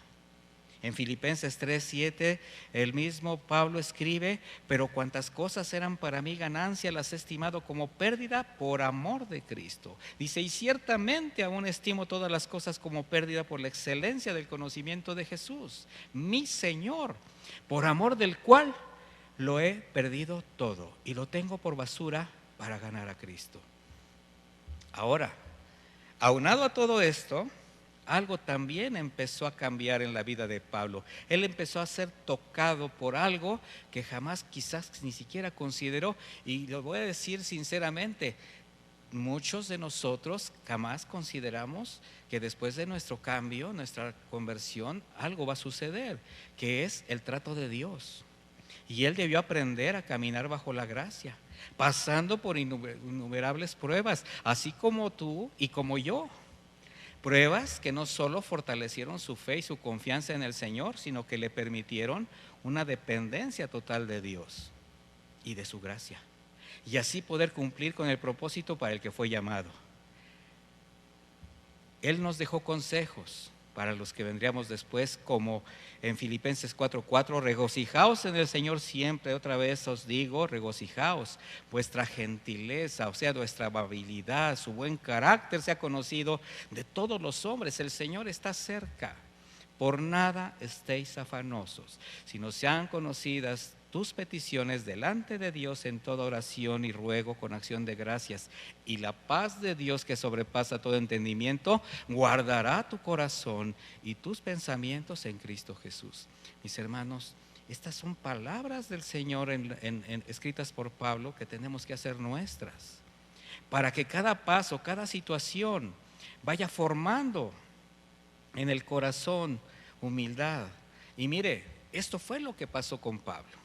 En Filipenses 3:7, el mismo Pablo escribe: pero cuantas cosas eran para mí ganancia, las he estimado como pérdida por amor de Cristo. Dice, y ciertamente aún estimo todas las cosas como pérdida por la excelencia del conocimiento de Jesús, mi Señor, por amor del cual lo he perdido todo y lo tengo por basura para ganar a Cristo. Ahora, aunado a todo esto, algo también empezó a cambiar en la vida de Pablo. Él empezó a ser tocado por algo que jamás quizás ni siquiera consideró. Y lo voy a decir sinceramente, muchos de nosotros jamás consideramos que después de nuestro cambio, nuestra conversión, algo va a suceder, que es el trato de Dios. Y él debió aprender a caminar bajo la gracia, pasando por innumerables pruebas, así como tú y como yo. Pruebas que no solo fortalecieron su fe y su confianza en el Señor, sino que le permitieron una dependencia total de Dios y de su gracia. Y así poder cumplir con el propósito para el que fue llamado. Él nos dejó consejos para los que vendríamos después, como en Filipenses 4:4, regocijaos en el Señor siempre. Otra vez os digo, regocijaos. Vuestra gentileza, o sea, vuestra amabilidad, su buen carácter sea conocido de todos los hombres. El Señor está cerca. Por nada estéis afanosos, sino sean conocidas tus peticiones delante de Dios en toda oración y ruego con acción de gracias. Y la paz de Dios, que sobrepasa todo entendimiento, guardará tu corazón y tus pensamientos en Cristo Jesús. Mis hermanos, estas son palabras del Señor escritas por Pablo, que tenemos que hacer nuestras, para que cada paso, cada situación vaya formando en el corazón humildad. Y mire, esto fue lo que pasó con Pablo.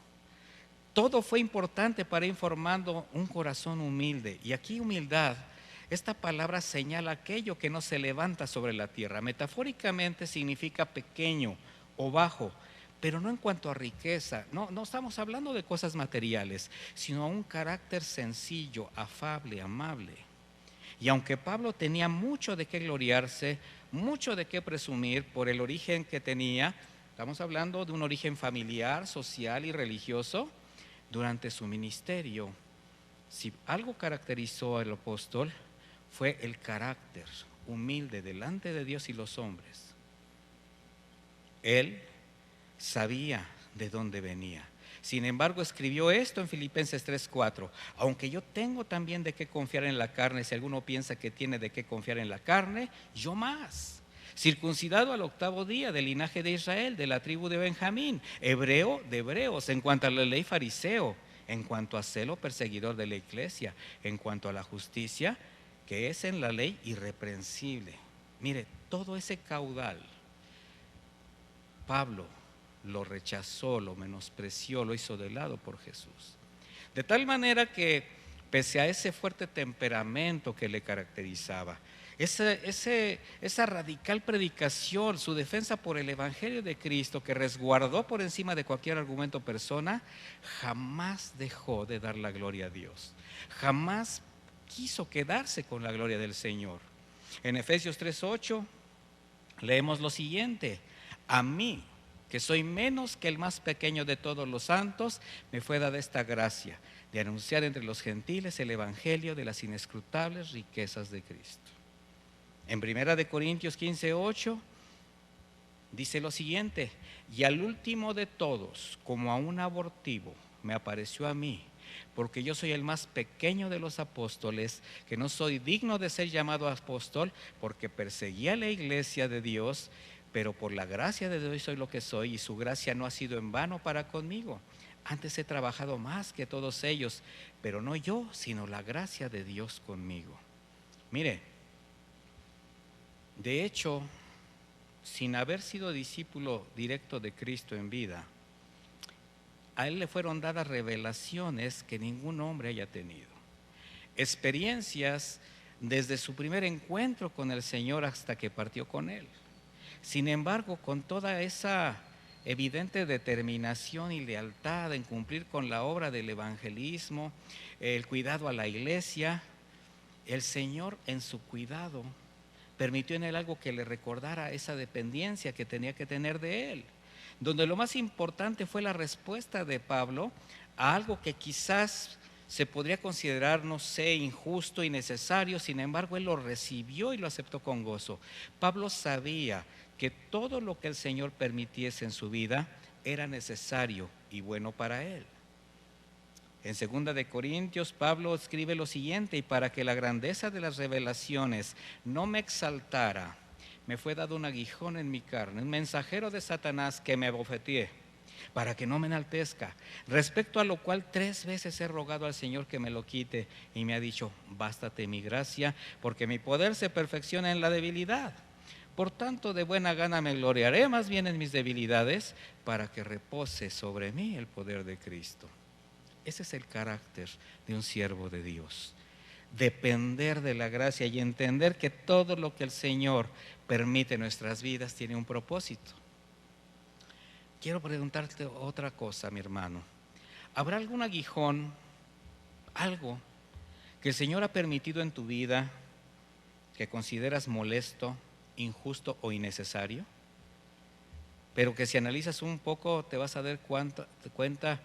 Todo fue importante para ir formando un corazón humilde. Y aquí humildad, esta palabra señala aquello que no se levanta sobre la tierra. Metafóricamente significa pequeño o bajo, pero no en cuanto a riqueza. No estamos hablando de cosas materiales, sino un carácter sencillo, afable, amable. Y aunque Pablo tenía mucho de qué gloriarse, mucho de qué presumir por el origen que tenía, estamos hablando de un origen familiar, social y religioso. Durante su ministerio, si algo caracterizó al apóstol, fue el carácter humilde delante de Dios y los hombres. Él sabía de dónde venía. Sin embargo, escribió esto en Filipenses 3:4: aunque yo tengo también de qué confiar en la carne, si alguno piensa que tiene de qué confiar en la carne, yo más. circuncidado al 8º día, del linaje de Israel, de la tribu de Benjamín, hebreo de hebreos, en cuanto a la ley fariseo, en cuanto a celo perseguidor de la iglesia, en cuanto a la justicia que es en la ley irreprensible. Mire, todo ese caudal, Pablo lo rechazó, lo menospreció, lo hizo de lado por Jesús. De tal manera que, pese a ese fuerte temperamento que le caracterizaba, esa radical predicación, su defensa por el Evangelio de Cristo, que resguardó por encima de cualquier argumento persona, jamás dejó de dar la gloria a Dios. Jamás quiso quedarse con la gloria del Señor. En Efesios 3:8 leemos lo siguiente: a mí, que soy menos que el más pequeño de todos los santos, me fue dada esta gracia de anunciar entre los gentiles el evangelio de las inescrutables riquezas de Cristo. En 1 Corintios 15:8 dice lo siguiente: y al último de todos, como a un abortivo, me apareció a mí, porque yo soy el más pequeño de los apóstoles, que no soy digno de ser llamado apóstol, porque perseguía la iglesia de Dios, pero por la gracia de Dios soy lo que soy, y su gracia no ha sido en vano para conmigo. Antes he trabajado más que todos ellos, pero no yo, sino la gracia de Dios conmigo. Mire, de hecho, sin haber sido discípulo directo de Cristo en vida, a él le fueron dadas revelaciones que ningún hombre haya tenido. Experiencias desde su primer encuentro con el Señor hasta que partió con él. Sin embargo, con toda esa evidente determinación y lealtad en cumplir con la obra del evangelismo, el cuidado a la iglesia, el Señor en su cuidado permitió en él algo que le recordara esa dependencia que tenía que tener de él, donde lo más importante fue la respuesta de Pablo a algo que quizás se podría considerar, no sé, injusto y innecesario. Sin embargo, él lo recibió y lo aceptó con gozo. Pablo sabía que todo lo que el Señor permitiese en su vida era necesario y bueno para él. En 2 Corintios, Pablo escribe lo siguiente: y para que la grandeza de las revelaciones no me exaltara, me fue dado un aguijón en mi carne, un mensajero de Satanás que me abofeteé, para que no me enaltezca, respecto a lo cual 3 veces he rogado al Señor que me lo quite, y me ha dicho: bástate mi gracia, porque mi poder se perfecciona en la debilidad. Por tanto, de buena gana me gloriaré más bien en mis debilidades, para que repose sobre mí el poder de Cristo. Ese es el carácter de un siervo de Dios: depender de la gracia y entender que todo lo que el Señor permite en nuestras vidas tiene un propósito. Quiero preguntarte otra cosa, mi hermano. ¿Habrá algún aguijón, algo que el Señor ha permitido en tu vida que consideras molesto, injusto o innecesario? Pero que si analizas un poco te vas a dar cuenta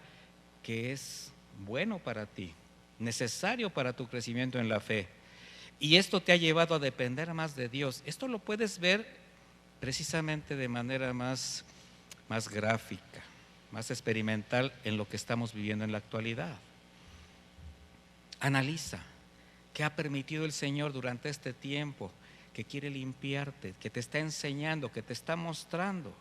que es bueno para ti, necesario para tu crecimiento en la fe. Y esto te ha llevado a depender más de Dios. Esto lo puedes ver precisamente de manera más gráfica, más experimental en lo que estamos viviendo en la actualidad. Analiza qué ha permitido el Señor durante este tiempo, que quiere limpiarte, que te está enseñando, que te está mostrando.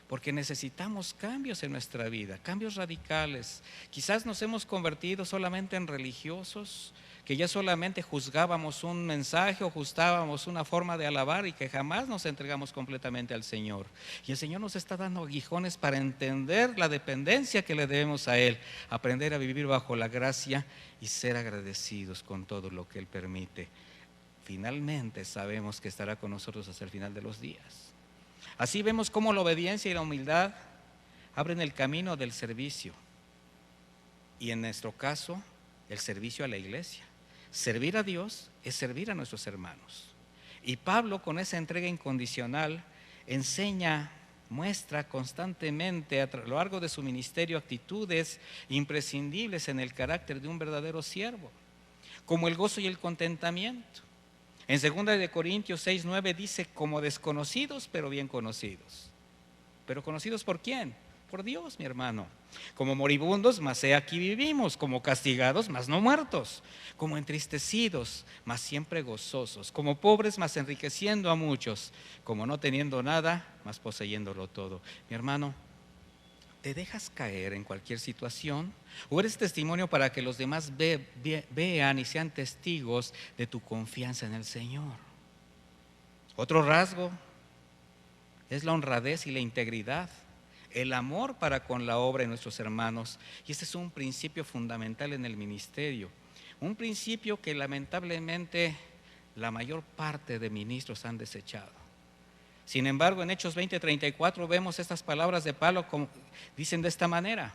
Porque necesitamos cambios en nuestra vida, cambios radicales. Quizás nos hemos convertido solamente en religiosos, que ya solamente juzgábamos un mensaje o juzgábamos una forma de alabar y que jamás nos entregamos completamente al Señor. Y el Señor nos está dando aguijones para entender la dependencia que le debemos a Él, aprender a vivir bajo la gracia y ser agradecidos con todo lo que Él permite. Finalmente sabemos que estará con nosotros hasta el final de los días. Así vemos cómo la obediencia y la humildad abren el camino del servicio. Y en nuestro caso, el servicio a la iglesia. Servir a Dios es servir a nuestros hermanos. Y Pablo, con esa entrega incondicional, enseña, muestra constantemente a lo largo de su ministerio actitudes imprescindibles en el carácter de un verdadero siervo, como el gozo y el contentamiento. En 2 Corintios 6:9 dice: como desconocidos, pero bien conocidos. ¿Pero conocidos por quién? por Dios, mi hermano. Como moribundos, mas he aquí vivimos, como castigados, mas no muertos, como entristecidos, mas siempre gozosos, como pobres, mas enriqueciendo a muchos, como no teniendo nada, mas poseyéndolo todo. Mi hermano, ¿te dejas caer en cualquier situación? ¿O eres testimonio para que los demás vean y sean testigos de tu confianza en el Señor? Otro rasgo es la honradez y la integridad, el amor para con la obra de nuestros hermanos. Y este es un principio fundamental en el ministerio, un principio que lamentablemente la mayor parte de ministros han desechado. Sin embargo, en Hechos 20:34 vemos estas palabras de Pablo, dicen de esta manera: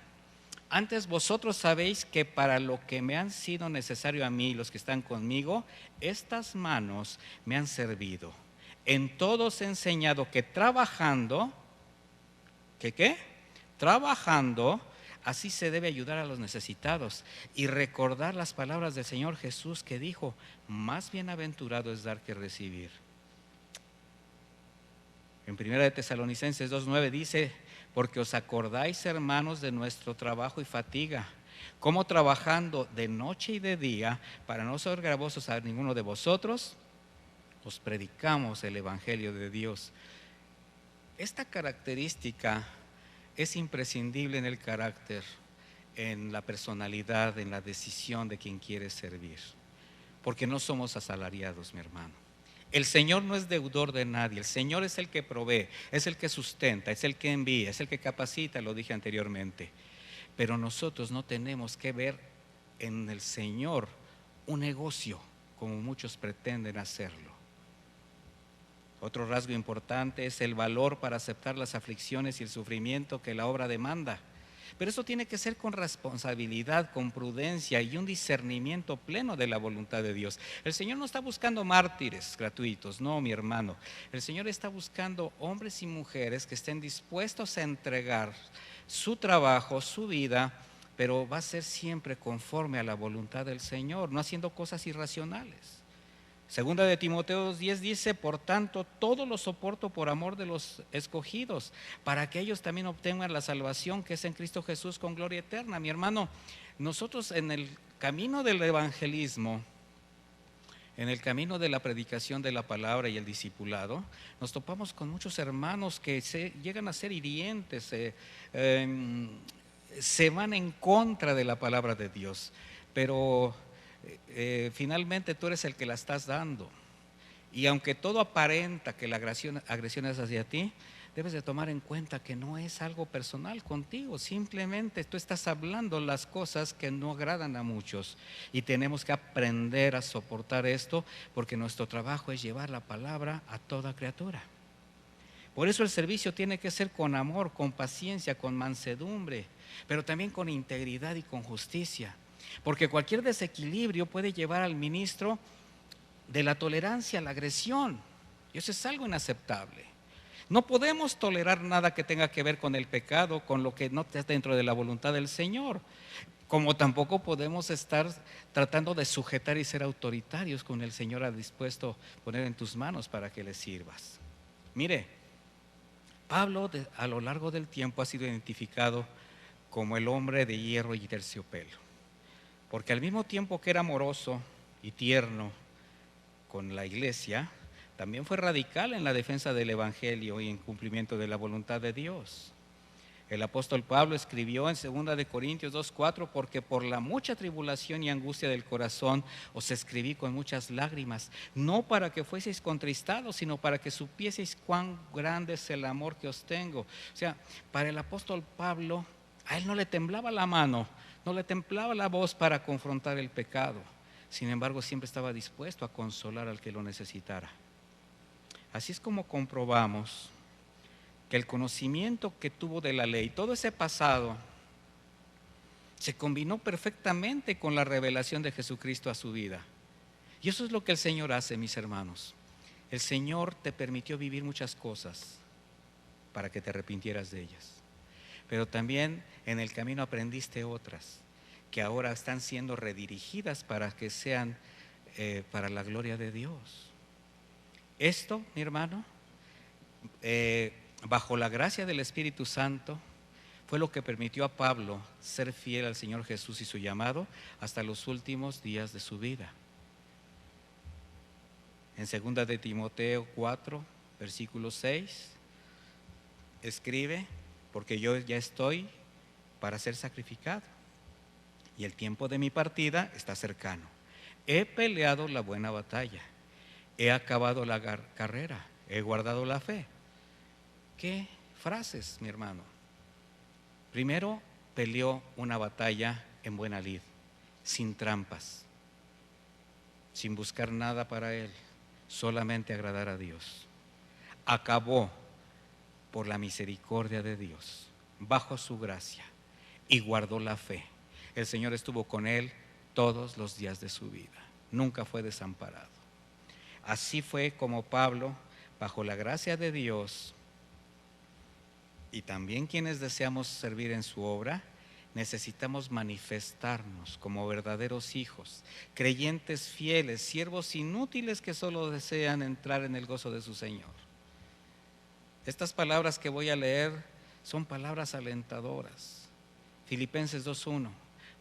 antes vosotros sabéis que para lo que me han sido necesario a mí, los que están conmigo, estas manos me han servido. En todos he enseñado que trabajando, ¿que qué? Trabajando, así se debe ayudar a los necesitados y recordar las palabras del Señor Jesús que dijo: más bienaventurado es dar que recibir. En 1 Tesalonicenses 2:9 dice: porque os acordáis, hermanos, de nuestro trabajo y fatiga, como trabajando de noche y de día, para no ser gravosos a ninguno de vosotros, os predicamos el Evangelio de Dios. Esta característica es imprescindible en el carácter, en la personalidad, en la decisión de quien quiere servir, porque no somos asalariados, mi hermano. El Señor no es deudor de nadie, el Señor es el que provee, es el que sustenta, es el que envía, es el que capacita, lo dije anteriormente. Pero nosotros no tenemos que ver en el Señor un negocio, como muchos pretenden hacerlo. Otro rasgo importante es el valor para aceptar las aflicciones y el sufrimiento que la obra demanda. Pero eso tiene que ser con responsabilidad, con prudencia y un discernimiento pleno de la voluntad de Dios. El Señor no está buscando mártires gratuitos, no, mi hermano. El Señor está buscando hombres y mujeres que estén dispuestos a entregar su trabajo, su vida, pero va a ser siempre conforme a la voluntad del Señor, no haciendo cosas irracionales. Segunda de Timoteo 2:10 dice: por tanto, todo lo soporto por amor de los escogidos, para que ellos también obtengan la salvación que es en Cristo Jesús con gloria eterna. Mi hermano, nosotros en el camino del evangelismo, en el camino de la predicación de la palabra y el discipulado, nos topamos con muchos hermanos que llegan a ser hirientes, se van en contra de la palabra de Dios, pero finalmente tú eres el que la estás dando, y aunque todo aparenta que la agresión es hacia ti, debes de tomar en cuenta que no es algo personal contigo, simplemente tú estás hablando las cosas que no agradan a muchos, y tenemos que aprender a soportar esto, porque nuestro trabajo es llevar la palabra a toda criatura. Por eso el servicio tiene que ser con amor, con paciencia, con mansedumbre, pero también con integridad y con justicia. Porque cualquier desequilibrio puede llevar al ministro de la tolerancia a la agresión, y eso es algo inaceptable. No podemos tolerar nada que tenga que ver con el pecado, con lo que no está dentro de la voluntad del Señor, como tampoco podemos estar tratando de sujetar y ser autoritarios con el Señor ha dispuesto a poner en tus manos para que le sirvas. Mire, Pablo a lo largo del tiempo ha sido identificado como el hombre de hierro y terciopelo, porque al mismo tiempo que era amoroso y tierno con la iglesia, también fue radical en la defensa del evangelio y en cumplimiento de la voluntad de Dios. El apóstol Pablo escribió en 2 de Corintios 2:4: porque por la mucha tribulación y angustia del corazón os escribí con muchas lágrimas, no para que fueseis contristados, sino para que supieseis cuán grande es el amor que os tengo. O sea, para el apóstol Pablo, a él no le temblaba la mano, no le temblaba la voz para confrontar el pecado. Sin embargo, siempre estaba dispuesto a consolar al que lo necesitara. Así es como comprobamos que el conocimiento que tuvo de la ley, todo ese pasado, se combinó perfectamente con la revelación de Jesucristo a su vida. Y eso es lo que el Señor hace, mis hermanos. El Señor te permitió vivir muchas cosas para que te arrepintieras de ellas, pero también en el camino aprendiste otras que ahora están siendo redirigidas para que sean para la gloria de Dios. Esto, mi hermano, bajo la gracia del Espíritu Santo, fue lo que permitió a Pablo ser fiel al Señor Jesús y su llamado hasta los últimos días de su vida. En 2 de Timoteo 4, versículo 6, escribe: porque yo ya estoy para ser sacrificado y el tiempo de mi partida está cercano. He peleado la buena batalla, he acabado la carrera, he guardado la fe. ¿Qué frases, mi hermano? Primero, peleó una batalla en buena lid, sin trampas, sin buscar nada para él, solamente agradar a Dios. Acabó por la misericordia de Dios, bajo su gracia, y guardó la fe. El Señor estuvo con él todos los días de su vida, nunca fue desamparado. Así fue como Pablo, bajo la gracia de Dios, y también quienes deseamos servir en su obra, necesitamos manifestarnos como verdaderos hijos, creyentes fieles, siervos inútiles que solo desean entrar en el gozo de su Señor. Estas palabras que voy a leer son palabras alentadoras. Filipenses 2:1.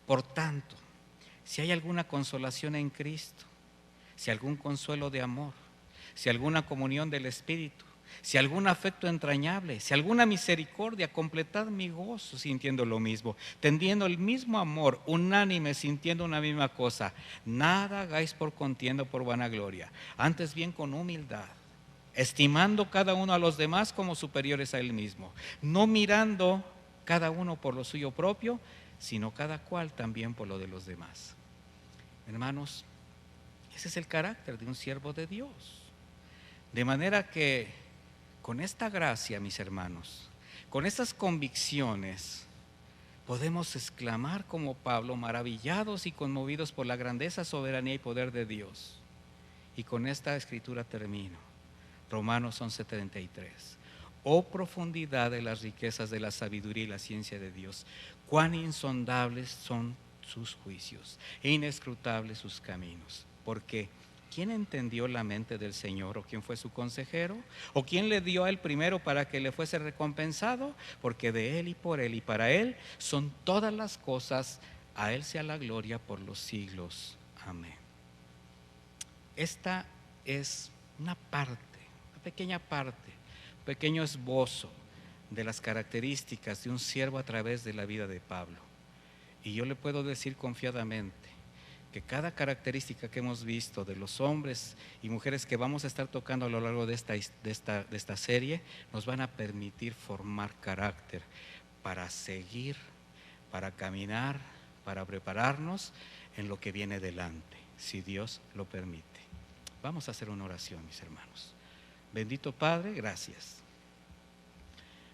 Por tanto, si hay alguna consolación en Cristo, si algún consuelo de amor, si alguna comunión del Espíritu, si algún afecto entrañable, si alguna misericordia, completad mi gozo sintiendo lo mismo, tendiendo el mismo amor, unánime, sintiendo una misma cosa. Nada hagáis por contienda o por vanagloria, antes bien con humildad, estimando cada uno a los demás como superiores a él mismo, no mirando cada uno por lo suyo propio, sino cada cual también por lo de los demás. Hermanos, ese es el carácter de un siervo de Dios. De manera que con esta gracia, mis hermanos, con estas convicciones, podemos exclamar como Pablo, maravillados y conmovidos por la grandeza, soberanía y poder de Dios. Y con esta escritura termino. Romanos 11:33. Oh profundidad de las riquezas de la sabiduría y la ciencia de Dios, cuán insondables son sus juicios e inescrutables sus caminos. Porque ¿quién entendió la mente del Señor? ¿O quién fue su consejero? ¿O quién le dio a él primero para que le fuese recompensado? Porque de él y por él y para él son todas las cosas, a él sea la gloria por los siglos. Amén. Esta es una parte, una pequeña parte, un pequeño esbozo de las características de un siervo a través de la vida de Pablo. Y yo le puedo decir confiadamente que cada característica que hemos visto de los hombres y mujeres que vamos a estar tocando a lo largo de esta serie nos van a permitir formar carácter para seguir, para caminar, para prepararnos en lo que viene delante, si Dios lo permite. Vamos a hacer una oración, mis hermanos. Bendito Padre, gracias.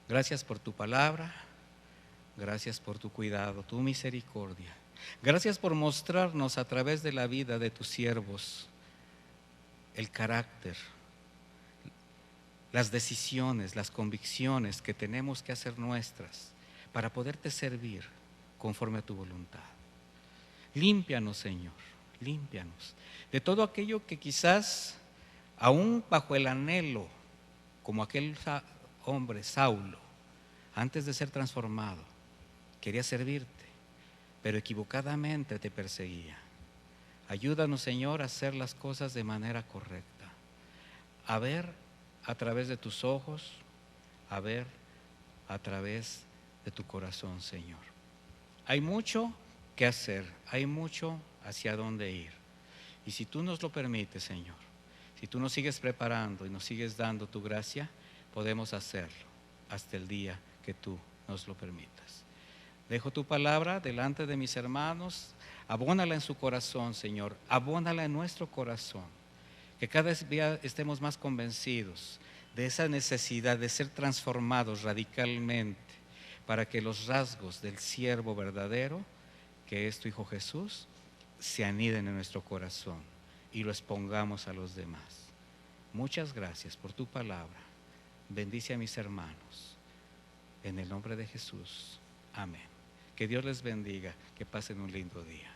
Gracias por tu palabra, gracias por tu cuidado, tu misericordia. Gracias por mostrarnos a través de la vida de tus siervos el carácter, las decisiones, las convicciones que tenemos que hacer nuestras para poderte servir conforme a tu voluntad. Límpianos, Señor, límpianos de todo aquello que quizás, aún bajo el anhelo, como aquel hombre, Saulo, antes de ser transformado, quería servirte, pero equivocadamente te perseguía. Ayúdanos, Señor, a hacer las cosas de manera correcta, a ver a través de tus ojos, a ver a través de tu corazón, Señor. Hay mucho que hacer, hay mucho hacia dónde ir. Y si tú nos lo permites, Señor, si tú nos sigues preparando y nos sigues dando tu gracia, podemos hacerlo hasta el día que tú nos lo permitas. Dejo tu palabra delante de mis hermanos, abónala en su corazón, Señor, abónala en nuestro corazón, que cada día estemos más convencidos de esa necesidad de ser transformados radicalmente para que los rasgos del siervo verdadero, que es tu Hijo Jesús, se aniden en nuestro corazón y lo expongamos a los demás. Muchas gracias por tu palabra. Bendice a mis hermanos. En el nombre de Jesús. Amén. Que Dios les bendiga, que pasen un lindo día.